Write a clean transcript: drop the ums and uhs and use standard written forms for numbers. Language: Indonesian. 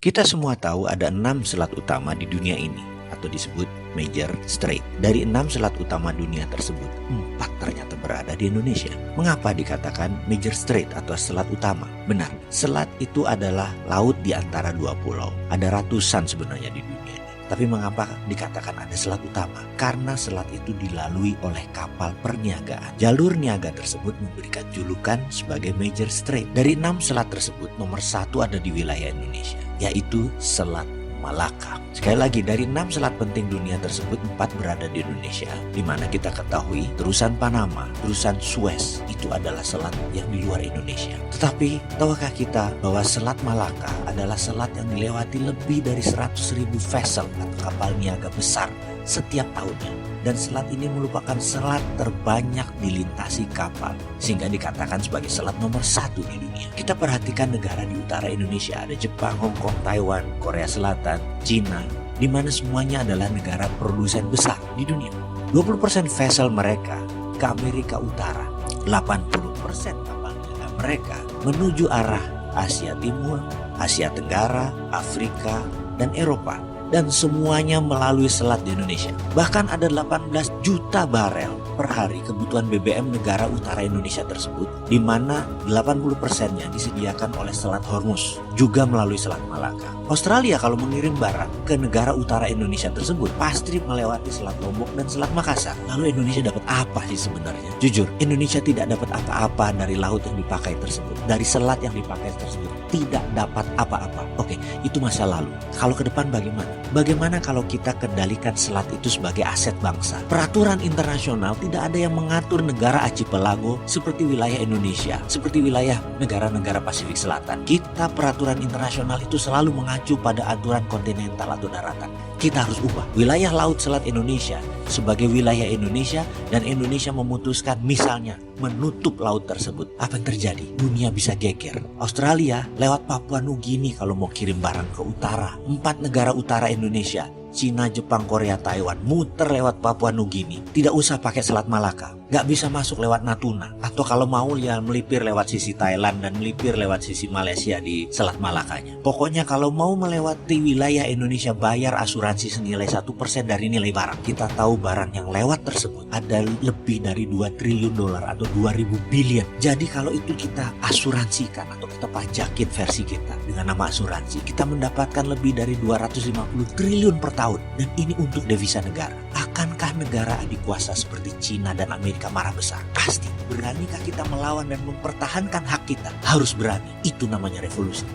Kita semua tahu ada 6 selat utama di dunia ini, atau disebut Major Strait. Dari 6 selat utama dunia tersebut, 4 ternyata berada di Indonesia. Mengapa dikatakan Major Strait atau selat utama? Benar, selat itu adalah laut di antara dua pulau. Ada ratusan sebenarnya di dunia ini. Tapi mengapa dikatakan ada selat utama? Karena selat itu dilalui oleh kapal perniagaan. Jalur niaga tersebut memberikan julukan sebagai Major Strait. Dari 6 selat tersebut, nomor 1 ada di wilayah Indonesia, yaitu Selat Malaka. Sekali lagi, dari 6 selat penting dunia tersebut, 4 berada di Indonesia, di mana kita ketahui terusan Panama, terusan Suez itu adalah selat yang di luar Indonesia. Tetapi tahukah kita bahwa Selat Malaka adalah selat yang dilewati lebih dari 100.000 vessel atau kapal niaga besar setiap tahunnya, dan selat ini merupakan selat terbanyak dilintasi kapal, sehingga dikatakan sebagai selat nomor 1 di dunia. Kita perhatikan negara di utara Indonesia, ada Jepang, Hong Kong, Taiwan, Korea Selatan, Cina, di mana semuanya adalah negara produsen besar di dunia. 20% vessel mereka ke Amerika Utara, 80% kapal niaga mereka menuju arah Asia Timur, Asia Tenggara, Afrika, dan Eropa. Dan semuanya melalui selat di Indonesia. Bahkan ada 18 juta barel per hari kebutuhan BBM negara utara Indonesia tersebut, di mana 80%-nya disediakan oleh Selat Hormuz, juga melalui Selat Malaka. Australia kalau mengirim barang ke negara utara Indonesia tersebut, pasti melewati Selat Lombok dan Selat Makassar. Lalu Indonesia dapat apa sih sebenarnya? Jujur, Indonesia tidak dapat apa-apa dari laut yang dipakai tersebut, dari selat yang dipakai tersebut. Tidak dapat apa-apa. Oke, itu masa lalu. Kalau ke depan bagaimana? Bagaimana kalau kita kendalikan selat itu sebagai aset bangsa? Peraturan internasional tidak ada yang mengatur negara archipelago seperti wilayah Indonesia, seperti wilayah negara-negara Pasifik Selatan. Kita peraturan internasional itu selalu mengacu pada aturan kontinental atau daratan. Kita harus ubah wilayah laut selat Indonesia sebagai wilayah Indonesia, dan Indonesia memutuskan misalnya menutup laut tersebut. Apa yang terjadi? Dunia bisa geger. Australia lewat Papua Nugini kalau mau kirim barang ke utara. 4 negara utara Indonesia, Cina, Jepang, Korea, Taiwan, muter lewat Papua Nugini. Tidak usah pakai Selat Malaka. Gak bisa masuk lewat Natuna. Atau kalau mau ya melipir lewat sisi Thailand dan melipir lewat sisi Malaysia di Selat Malakanya. Pokoknya kalau mau melewati wilayah Indonesia, bayar asuransi senilai 1% dari nilai barang. Kita tahu barang yang lewat tersebut ada lebih dari 2 triliun dolar atau 2.000 billion. Jadi kalau itu kita asuransikan atau kita pajakin versi kita dengan nama asuransi, kita mendapatkan lebih dari 250 triliun per tahun. Dan ini untuk devisa negara. Akankah negara adik kuasa seperti Cina dan Amerika marah besar? Pasti. Beranikah kita melawan dan mempertahankan hak kita? Harus berani. Itu namanya revolusi.